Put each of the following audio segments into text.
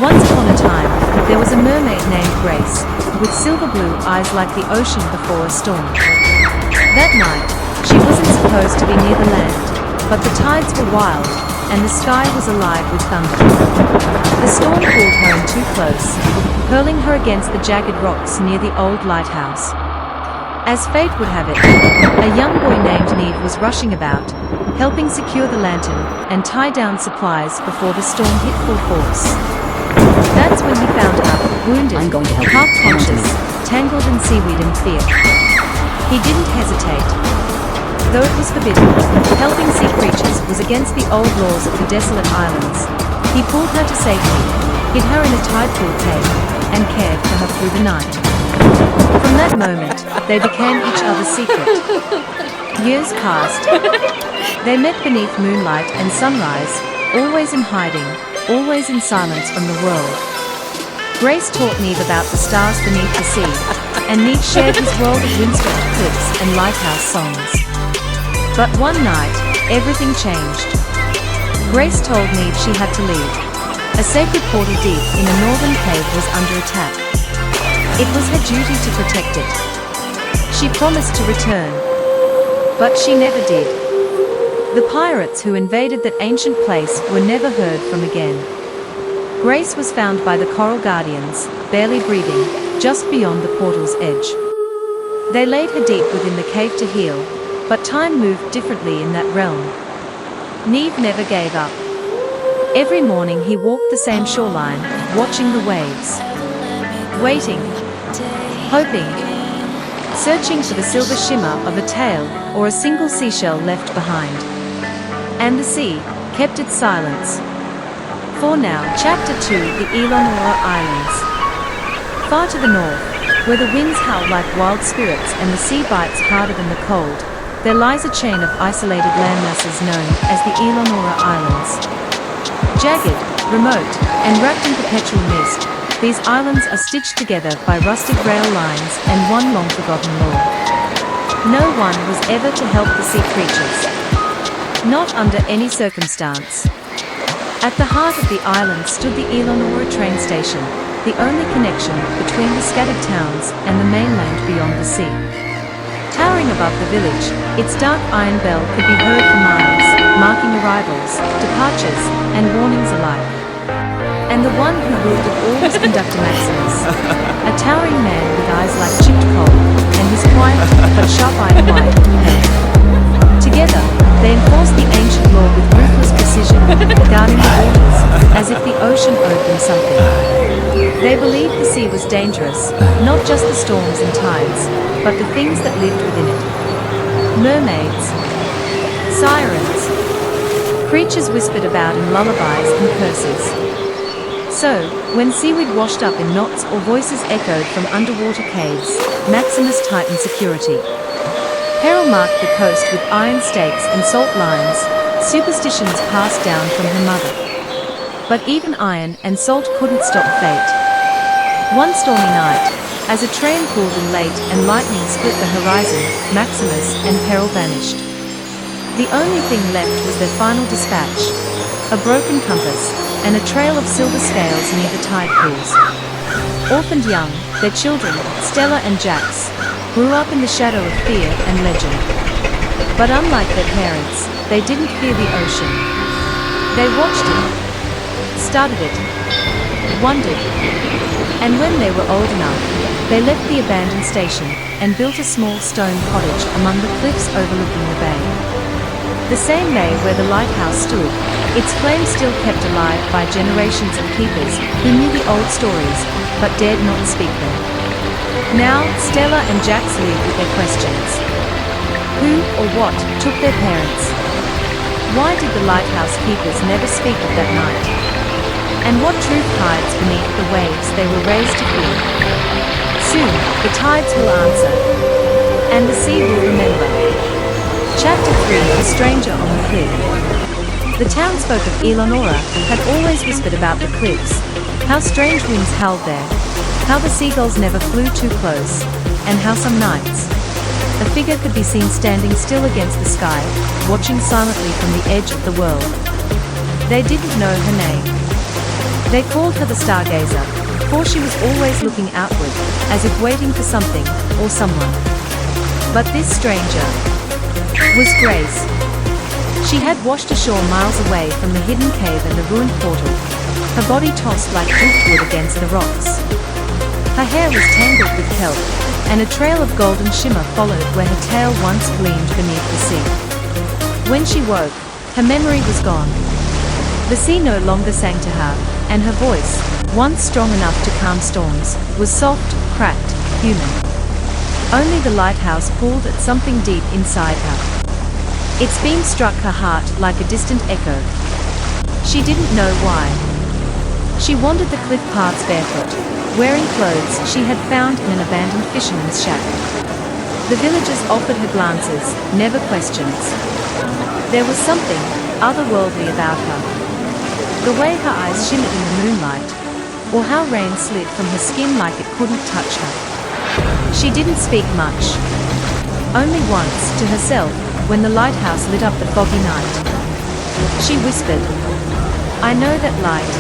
Once upon a time, there was a mermaid named Grace, with silver blue eyes like the ocean before a storm. That night, she wasn't supposed to be near the land, but the tides were wild, and the sky was alive with thunder. The storm pulled her in too close, hurling her against the jagged rocks near the old lighthouse. As fate would have it, a young boy named Neve was rushing about, helping secure the lantern and tie down supplies before the storm hit full force. That's when he found her, wounded, half-conscious, tangled in seaweed and fear. He didn't hesitate. Though it was forbidden, helping sea creatures was against the old laws of the desolate islands. He pulled her to safety, hid her in a tide-pool cave, and cared for her through the night. From that moment, they became each other's secret. Years passed. They met beneath moonlight and sunrise, always in hiding, always in silence from the world. Grace taught Neve about the stars beneath the sea, and Neve shared his world of windswept cliffs and lighthouse songs. But one night, everything changed. Grace told Neve she had to leave. A sacred portal deep in a northern cave was under attack. It was her duty to protect it. She promised to return, but she never did. The pirates who invaded that ancient place were never heard from again. Grace was found by the Coral Guardians, barely breathing, just beyond the portal's edge. They laid her deep within the cave to heal, but time moved differently in that realm. Neve never gave up. Every morning he walked the same shoreline, watching the waves. Waiting. Hoping. Searching for the silver shimmer of a tail or a single seashell left behind. And the sea kept its silence. For now, Chapter 2, the Elon Mora Islands. Far to the north, where the winds howl like wild spirits and the sea bites harder than the cold, there lies a chain of isolated landmasses known as the Elon Mora Islands. Jagged, remote, and wrapped in perpetual mist, these islands are stitched together by rusted rail lines and one long-forgotten law. No one was ever to help the sea creatures. Not under any circumstance. At the heart of the island stood the ELNORA train station, the only connection between the scattered towns and the mainland beyond the sea. Towering above the village, its dark iron bell could be heard for miles, marking arrivals, departures, and warnings alike. And the one who ruled it all was Conductor Maximus, a towering man with eyes like chipped coal, and his quiet but sharp-eyed wife, Helen. Together, they enforced the ancient law with ruthless precision, guarding the waters, as if the ocean owed them something. They believed the sea was dangerous, not just the storms and tides, but the things that lived within it. Mermaids, sirens, creatures whispered about in lullabies and curses. So, when seaweed washed up in knots or voices echoed from underwater caves, Maximus tightened security. Peril marked the coast with iron stakes and salt lines, superstitions passed down from her mother. But even iron and salt couldn't stop fate. One stormy night, as a train pulled in late and lightning split the horizon, Maximus and Peril vanished. The only thing left was their final dispatch, a broken compass, and a trail of silver scales near the tide pools. Orphaned young, their children, Stella and Jax, grew up in the shadow of fear and legend. But unlike their parents, they didn't fear the ocean. They watched it, studied it, wondered, and when they were old enough, they left the abandoned station and built a small stone cottage among the cliffs overlooking the bay. The same bay where the lighthouse stood, its flames still kept alive by generations of keepers who knew the old stories, but dared not speak them. Now, Stella and Jax live with their questions. Who or what took their parents? Why did the lighthouse keepers never speak of that night? And what truth hides beneath the waves they were raised to fear? Soon, the tides will answer, and the sea will remember. Chapter 3, The Stranger on the Cliff. The townsfolk of ELNORA had always whispered about the cliffs, how strange winds howled there, how the seagulls never flew too close, and how some nights a figure could be seen standing still against the sky, watching silently from the edge of the world. They didn't know her name. They called her the Stargazer, for she was always looking outward, as if waiting for something, or someone. But this stranger was Grace. She had washed ashore miles away from the hidden cave and the ruined portal, her body tossed like driftwood against the rocks. Her hair was tangled with kelp, and a trail of golden shimmer followed where her tail once gleamed beneath the sea. When she woke, her memory was gone. The sea no longer sang to her, and her voice, once strong enough to calm storms, was soft, cracked, human. Only the lighthouse pulled at something deep inside her. Its beam struck her heart like a distant echo. She didn't know why. She wandered the cliff paths barefoot, wearing clothes she had found in an abandoned fisherman's shack. The villagers offered her glances, never questions. There was something otherworldly about her. The way her eyes shimmered in the moonlight, or how rain slid from her skin like it couldn't touch her. She didn't speak much. Only once, to herself, when the lighthouse lit up the foggy night. She whispered, "I know that light."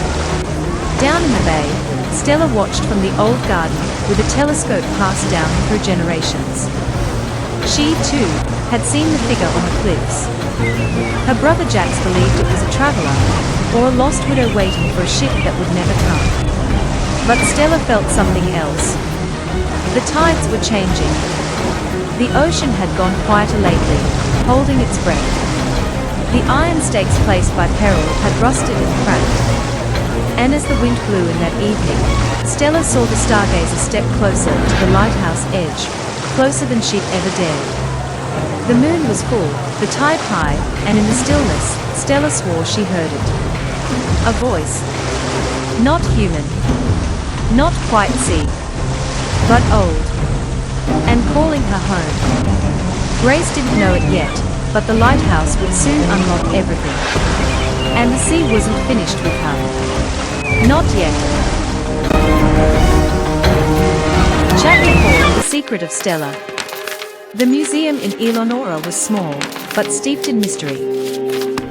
Down in the bay, Stella watched from the old garden, with a telescope passed down through generations. She, too, had seen the figure on the cliffs. Her brother Jax believed it was a traveler, or a lost widow waiting for a ship that would never come. But Stella felt something else. The tides were changing. The ocean had gone quieter lately, holding its breath. The iron stakes placed by peril had rusted and cracked. And as the wind blew in that evening, Stella saw the Stargazer step closer to the lighthouse edge, closer than she'd ever dared. The moon was full, the tide high, and in the stillness, Stella swore she heard it. A voice. Not human. Not quite sea. But old. And calling her home. Grace didn't know it yet, but the lighthouse would soon unlock everything. And the sea wasn't finished with her. Not yet. Chapter 4: The Secret of Stella. The museum in ELNORA was small, but steeped in mystery.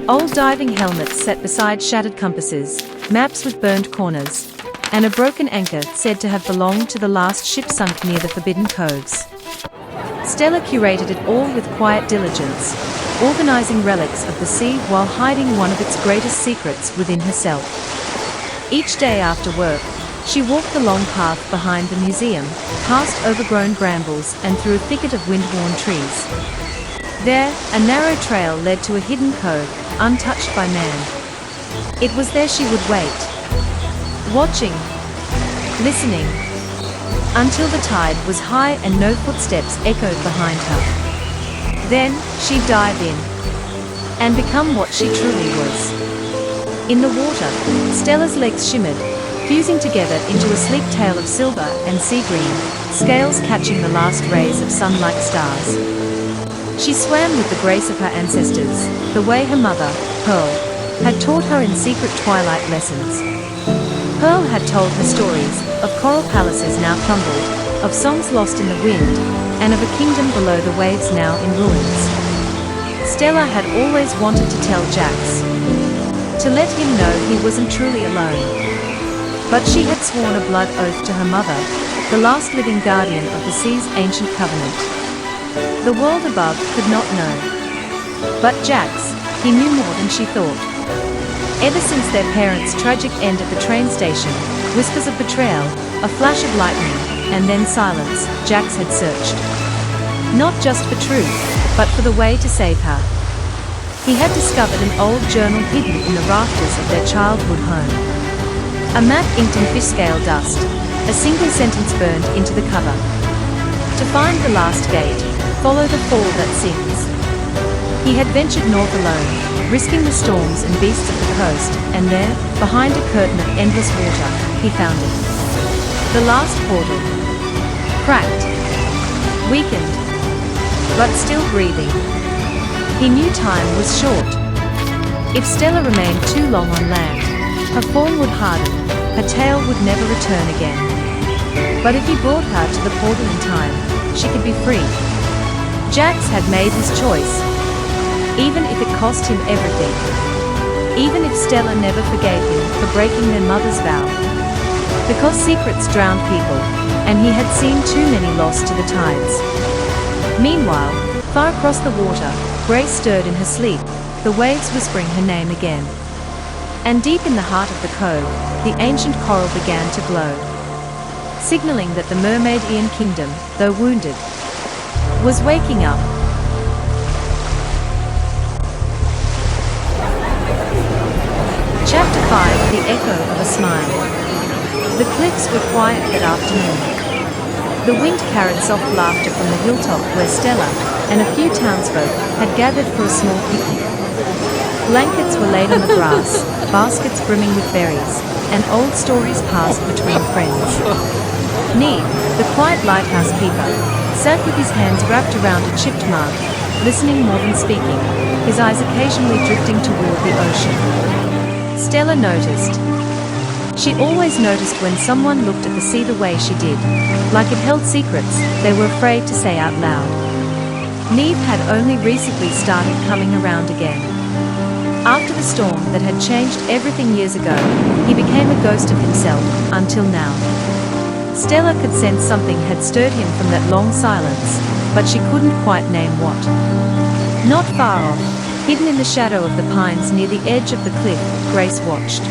Old diving helmets sat beside shattered compasses, maps with burned corners, and a broken anchor said to have belonged to the last ship sunk near the Forbidden Coves. Stella curated it all with quiet diligence, organizing relics of the sea while hiding one of its greatest secrets within herself. Each day after work, she walked the long path behind the museum, past overgrown brambles and through a thicket of wind-worn trees. There, a narrow trail led to a hidden cove, untouched by man. It was there she would wait, watching, listening, until the tide was high and no footsteps echoed behind her. Then, she'd dive in, and become what she truly was. In the water, Stella's legs shimmered, fusing together into a sleek tail of silver and sea green, scales catching the last rays of sun like stars. She swam with the grace of her ancestors, the way her mother, Pearl, had taught her in secret twilight lessons. Pearl had told her stories of coral palaces now crumbled, of songs lost in the wind, and of a kingdom below the waves now in ruins. Stella had always wanted to tell Jax, to let him know he wasn't truly alone. But she had sworn a blood oath to her mother, the last living guardian of the sea's ancient covenant. The world above could not know. But Jax, he knew more than she thought. Ever since their parents' tragic end at the train station, whispers of betrayal, a flash of lightning, and then silence, Jax had searched. Not just for truth, but for the way to save her. He had discovered an old journal hidden in the rafters of their childhood home. A map inked in fish-scale dust, a single sentence burned into the cover. To find the last gate, follow the fall that sings. He had ventured north alone, risking the storms and beasts of the coast, and there, behind a curtain of endless water, he found it. The last portal. Cracked. Weakened. But still breathing. He knew time was short. If Stella remained too long on land, her form would harden, her tail would never return again. But if he brought her to the portal in time, she could be free. Jax had made his choice, even if it cost him everything. even if Stella never forgave him for breaking their mother's vow. Because secrets drowned people, and he had seen too many lost to the tides. Meanwhile, far across the water, Grace stirred in her sleep, the waves whispering her name again. And deep in the heart of the cove, the ancient coral began to glow, signaling that the Mermaid Ian kingdom, though wounded, was waking up. Chapter 5: The Echo of a Smile. The cliffs were quiet that afternoon. The wind carried soft laughter from the hilltop where Stella and a few townsfolk had gathered for a small picnic. Blankets were laid on the grass, baskets brimming with berries, and old stories passed between friends. Neve, the quiet lighthouse keeper, sat with his hands wrapped around a chipped mug, listening more than speaking, his eyes occasionally drifting toward the ocean. Stella noticed. She always noticed when someone looked at the sea the way she did, like it held secrets they were afraid to say out loud. Neve had only recently started coming around again. After the storm that had changed everything years ago, he became a ghost of himself, until now. Stella could sense something had stirred him from that long silence, but she couldn't quite name what. Not far off, hidden in the shadow of the pines near the edge of the cliff, Grace watched.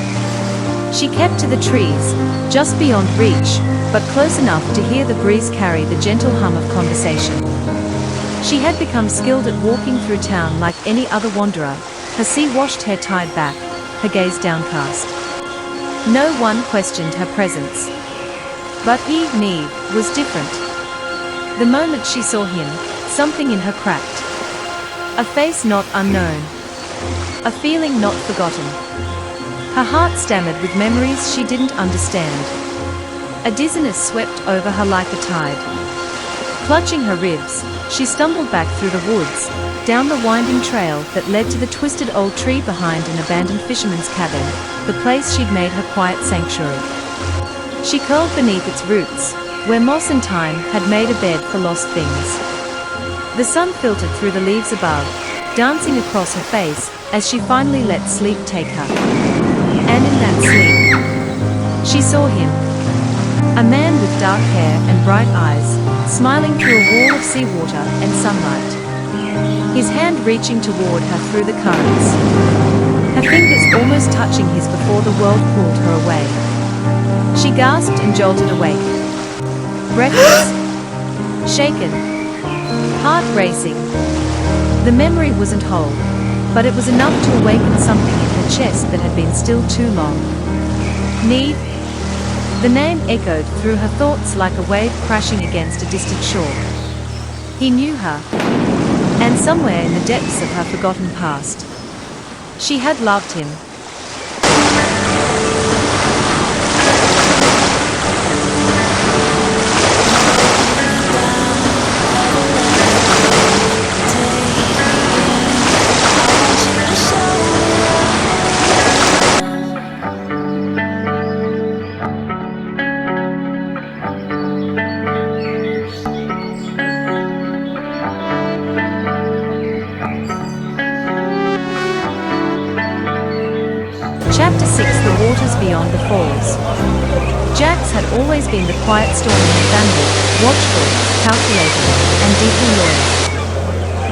She kept to the trees, just beyond reach, but close enough to hear the breeze carry the gentle hum of conversation. She had become skilled at walking through town like any other wanderer, her sea-washed hair tied back, her gaze downcast. No one questioned her presence. But he, Neve, was different. The moment she saw him, something in her cracked. A face not unknown. A feeling not forgotten. Her heart stammered with memories she didn't understand. A dizziness swept over her like a tide. Clutching her ribs, she stumbled back through the woods, down the winding trail that led to the twisted old tree behind an abandoned fisherman's cabin, the place she'd made her quiet sanctuary. She curled beneath its roots, where moss and thyme had made a bed for lost things. The sun filtered through the leaves above, dancing across her face, as she finally let sleep take her. And in that sleep, she saw him. A man with dark hair and bright eyes, smiling through a wall of seawater and sunlight. His hand reaching toward her through the currents. Her fingers almost touching his before the world pulled her away. She gasped and jolted awake. Breathless. Shaken. Heart racing. The memory wasn't whole, but it was enough to awaken something in her chest that had been still too long. Neve. The name echoed through her thoughts like a wave crashing against a distant shore. He knew her. And somewhere in the depths of her forgotten past, she had loved him. Chapter 6: The Waters Beyond the Falls. Jax had always been the quiet storm in the family, watchful, calculating, and deeply loyal.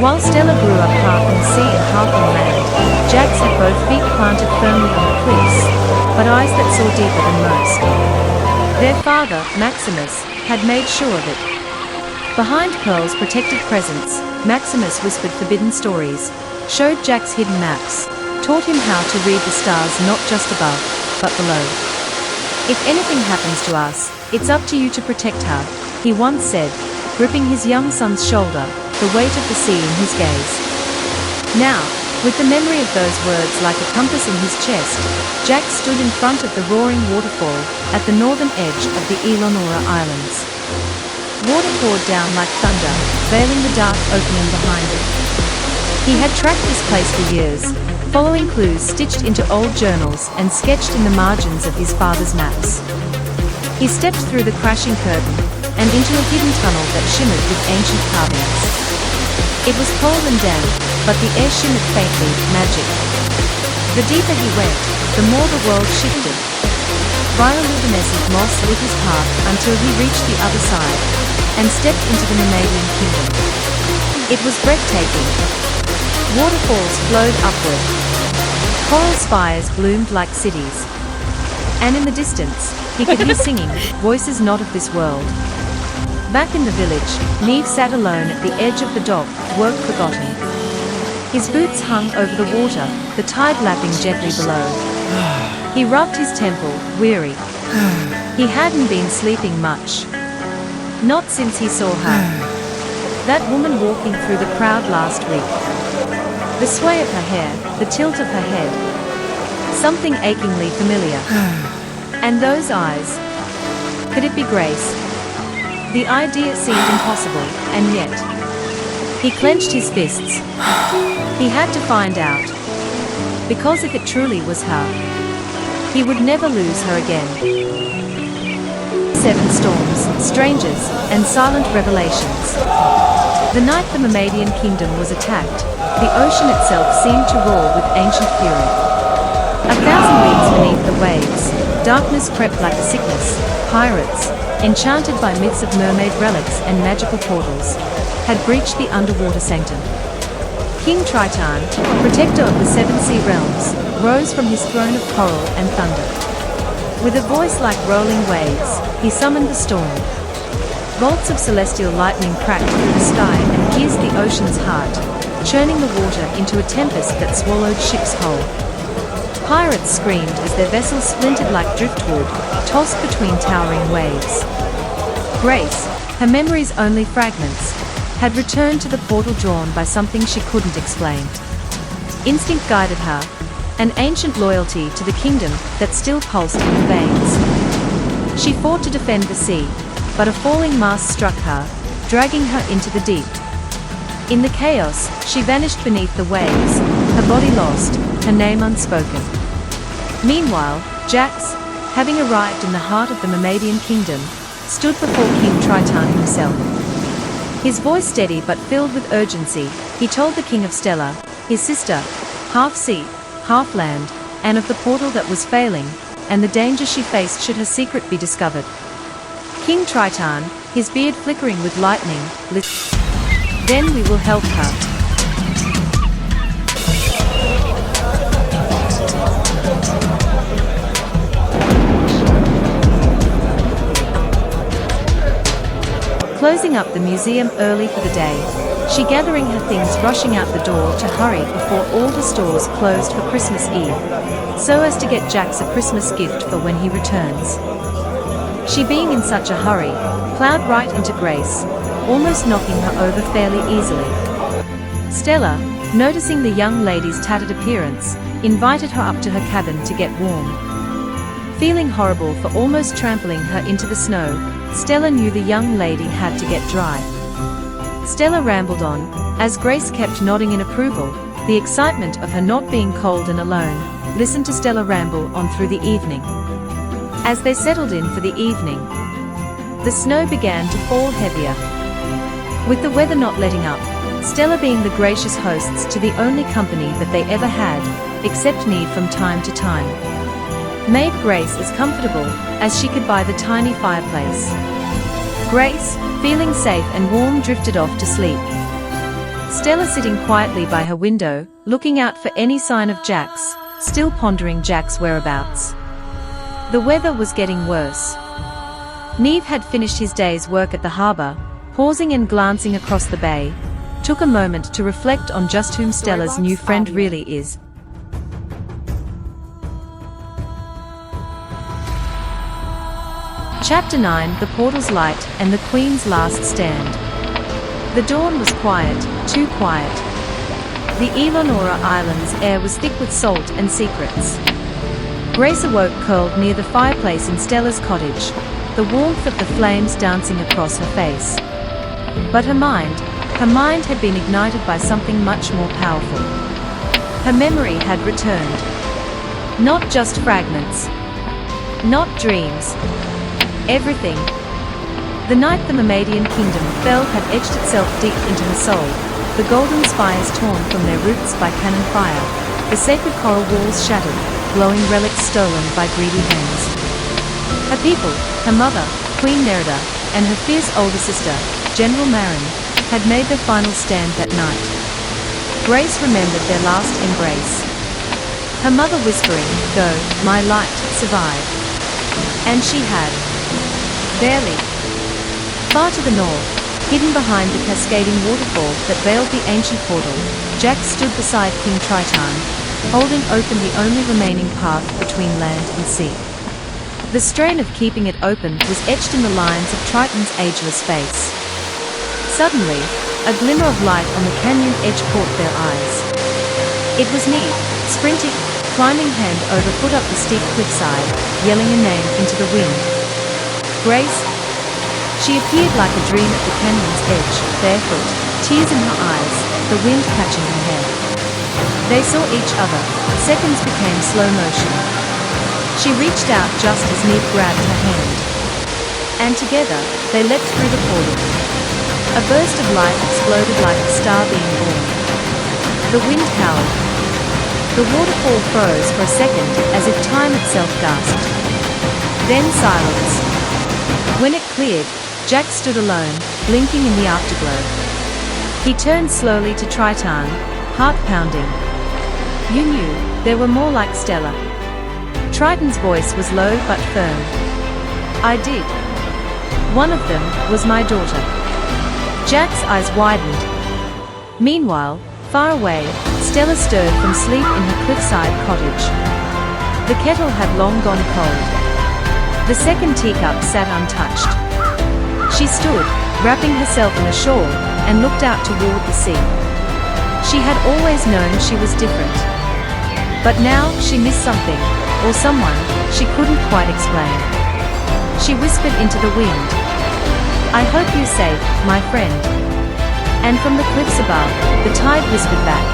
While Stella grew up half in sea and half on land, Jax had both feet planted firmly on the cliffs, but eyes that saw deeper than most. Their father, Maximus, had made sure of it. Behind Pearl's protective presence, Maximus whispered forbidden stories, showed Jax hidden maps, taught him how to read the stars not just above, but below. If anything happens to us, it's up to you to protect her, he once said, gripping his young son's shoulder, the weight of the sea in his gaze. Now, with the memory of those words like a compass in his chest, Jax stood in front of the roaring waterfall at the northern edge of the ELNORA Islands. Water poured down like thunder, veiling the dark opening behind it. He had tracked this place for years, following clues stitched into old journals and sketched in the margins of his father's maps. He stepped through the crashing curtain and into a hidden tunnel that shimmered with ancient carvings. It was cold and damp, but the air shimmered faintly, magic. The deeper he went, the more the world shifted. Bioluminescent moss lit his path until he reached the other side and stepped into the Mermaidian kingdom. It was breathtaking. Waterfalls flowed upward. Coral spires bloomed like cities. And in the distance, he could hear singing, voices not of this world. Back in the village, Neve sat alone at the edge of the dock, work forgotten. His boots hung over the water, the tide lapping gently below. He rubbed his temple, weary. He hadn't been sleeping much. Not since he saw her. That woman walking through the crowd last week. The sway of her hair, the tilt of her head. Something achingly familiar. And those eyes. Could it be Grace? The idea seemed impossible, and yet. He clenched his fists. He had to find out. Because if it truly was her, he would never lose her again. 7 storms, strangers, and silent revelations. The night the Mermaidian kingdom was attacked, the ocean itself seemed to roar with ancient fury. 1,000 leagues beneath the waves, darkness crept like a sickness. Pirates, enchanted by myths of mermaid relics and magical portals, had breached the underwater sanctum. King Triton, protector of the 7 sea realms, rose from his throne of coral and thunder. With a voice like rolling waves, he summoned the storm. Bolts of celestial lightning cracked through the sky and pierced the ocean's heart, churning the water into a tempest that swallowed ships whole. Pirates screamed as their vessels splintered like driftwood, tossed between towering waves. Grace, her memory's only fragments, had returned to the portal drawn by something she couldn't explain. Instinct guided her, an ancient loyalty to the kingdom that still pulsed in her veins. She fought to defend the sea, but a falling mast struck her, dragging her into the deep. In the chaos, she vanished beneath the waves, her body lost, her name unspoken. Meanwhile, Jax, having arrived in the heart of the Mermaidian kingdom, stood before King Triton himself. His voice steady but filled with urgency, he told the king of Stella, his sister, half sea, half land, and of the portal that was failing, and the danger she faced should her secret be discovered. King Triton, his beard flickering with lightning, listened. Then we will help her. Closing up the museum early for the day, she gathering her things rushing out the door to hurry before all the stores closed for Christmas Eve, so as to get Jax a Christmas gift for when he returns. She being in such a hurry, plowed right into Grace, almost knocking her over fairly easily. Stella, noticing the young lady's tattered appearance, invited her up to her cabin to get warm. Feeling horrible for almost trampling her into the snow, Stella knew the young lady had to get dry. Stella rambled on, as Grace kept nodding in approval, the excitement of her not being cold and alone. Listened to Stella ramble on through the evening. As they settled in for the evening, the snow began to fall heavier. With the weather not letting up, Stella being the gracious hosts to the only company that they ever had, except Neve from time to time, made Grace as comfortable as she could by the tiny fireplace. Grace, feeling safe and warm, drifted off to sleep. Stella sitting quietly by her window, looking out for any sign of Jax, still pondering Jack's whereabouts. The weather was getting worse. Neve had finished his day's work at the harbor, pausing and glancing across the bay, took a moment to reflect on just whom Stella's new friend really is. Chapter 9: The Portal's Light and the Queen's Last Stand. The dawn was quiet, too quiet. The ELNORA Island's air was thick with salt and secrets. Grace awoke curled near the fireplace in Stella's cottage, the warmth of the flames dancing across her face. But her mind had been ignited by something much more powerful. Her memory had returned. Not just fragments. Not dreams. Everything. The night the Mermaidian kingdom fell had etched itself deep into her soul, the golden spires torn from their roots by cannon fire, the sacred coral walls shattered, glowing relics stolen by greedy hands. Her people, her mother, Queen Nerida, and her fierce older sister, General Marin, had made their final stand that night. Grace remembered their last embrace. Her mother whispering, "Go, my light, survive." And she had. Barely. Far to the north, hidden behind the cascading waterfall that veiled the ancient portal, Jax stood beside King Triton, holding open the only remaining path between land and sea. The strain of keeping it open was etched in the lines of Triton's ageless face. Suddenly, a glimmer of light on the canyon edge caught their eyes. It was Neve, sprinting, climbing hand over foot up the steep cliffside, yelling a name into the wind. Grace. She appeared like a dream at the canyon's edge, barefoot, tears in her eyes, the wind catching her hair. They saw each other, seconds became slow motion. She reached out just as Neve grabbed her hand. And together, they leapt through the portal. A burst of light exploded like a star being born. The wind howled. The waterfall froze for a second, as if time itself gasped. Then silence. When it cleared, Jack stood alone, blinking in the afterglow. He turned slowly to Triton, heart pounding. "You knew, they were more like Stella." Triton's voice was low but firm. "I did. One of them was my daughter." Jack's eyes widened. Meanwhile, far away, Stella stirred from sleep in her cliffside cottage. The kettle had long gone cold. The second teacup sat untouched. She stood, wrapping herself in a shawl, and looked out toward the sea. She had always known she was different. But now she missed something, or someone, she couldn't quite explain. She whispered into the wind, "I hope you're safe, my friend." And from the cliffs above, the tide whispered back,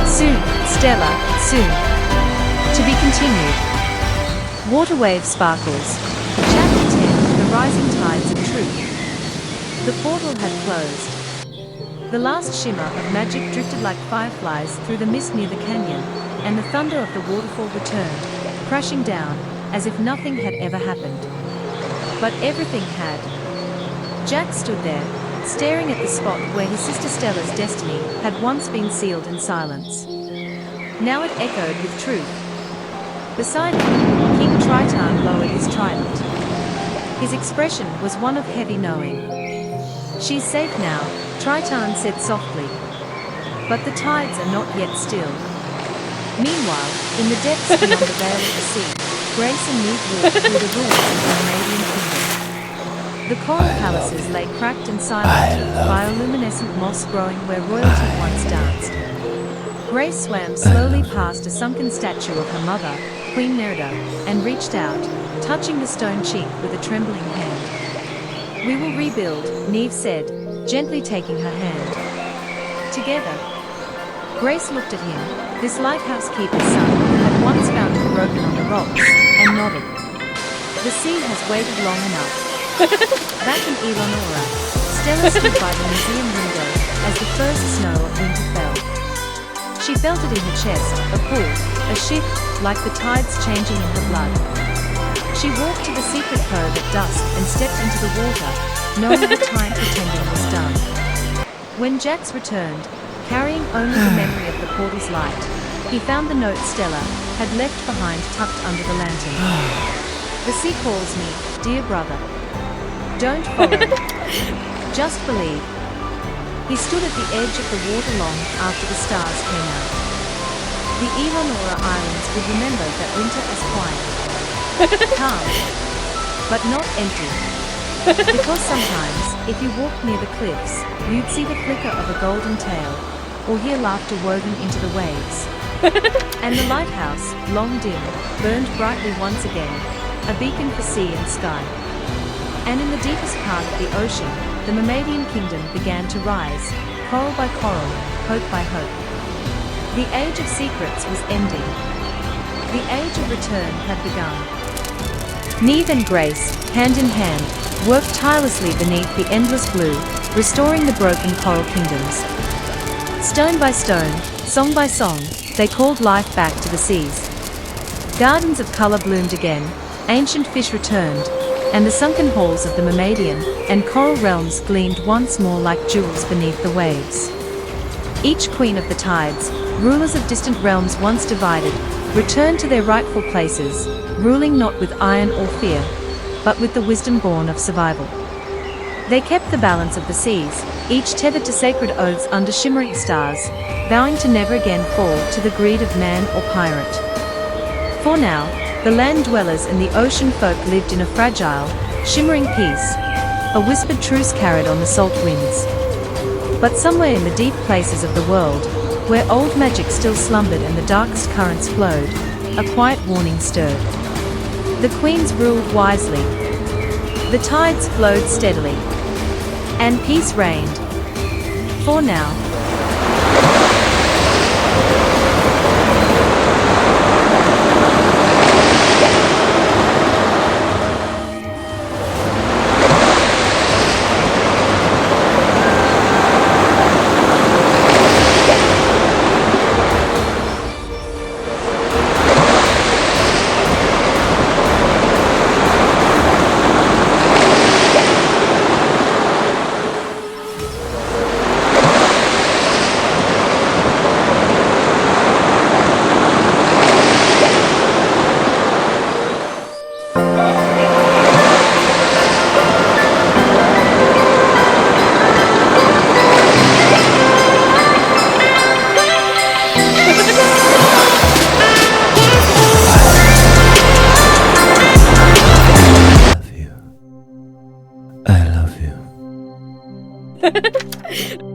"Soon, Stella, soon." To be continued. Water wave sparkles. Chapter 10, The Rising Tides of Truth. The portal had closed. The last shimmer of magic drifted like fireflies through the mist near the canyon, and the thunder of the waterfall returned, crashing down, as if nothing had ever happened. But everything had. Jack stood there, staring at the spot where his sister Stella's destiny had once been sealed in silence. Now it echoed with truth. Beside him, King Triton lowered his trident. His expression was one of heavy knowing. "She's safe now," Triton said softly. "But the tides are not yet still." Meanwhile, in the depths beyond the veil of the sea, Grace and Neve walked through the ruins of the Mermaid Kingdom. The coral palaces lay cracked and silent, bioluminescent moss growing where royalty once danced. Grace swam slowly past a sunken statue of her mother, Queen Nerida, and reached out, touching the stone cheek with a trembling hand. "We will rebuild," Neve said, gently taking her hand. Together. Grace looked at him, this lighthouse keeper's son who had once found her broken on the rocks, and nodded. "The sea has waited long enough." Back in ELNORA, Stella stood by the museum window as the first snow of winter fell. She felt it in her chest, a pull, a shift, like the tides changing in her blood. She walked to the secret cove at dusk and stepped into the water, knowing the time pretending was done. When Jax returned, carrying only the memory of the portal's light, he found the note Stella had left behind tucked under the lantern. "The sea calls me, dear brother. Don't follow. Just believe." He stood at the edge of the water long after the stars came out. The ELNORA Islands would remember that winter as quiet. Calm. But not empty. Because sometimes, if you walked near the cliffs, you'd see the flicker of a golden tail, or hear laughter woven into the waves. And the lighthouse, long dim, burned brightly once again, a beacon for sea and sky. And in the deepest part of the ocean, the Mermaidian kingdom began to rise, coral by coral, hope by hope. The age of secrets was ending. The age of return had begun. Neve and Grace, hand in hand, worked tirelessly beneath the endless blue, restoring the broken coral kingdoms. Stone by stone, song by song, they called life back to the seas. Gardens of color bloomed again, ancient fish returned, and the sunken halls of the Mermaidian and coral realms gleamed once more like jewels beneath the waves. Each queen of the tides, rulers of distant realms once divided, returned to their rightful places, ruling not with iron or fear, but with the wisdom born of survival. They kept the balance of the seas, each tethered to sacred oaths under shimmering stars, vowing to never again fall to the greed of man or pirate. For now, the land dwellers and the ocean folk lived in a fragile, shimmering peace, a whispered truce carried on the salt winds. But somewhere in the deep places of the world, where old magic still slumbered and the darkest currents flowed, a quiet warning stirred. The queens ruled wisely. The tides flowed steadily. And peace reigned. For now. I love you.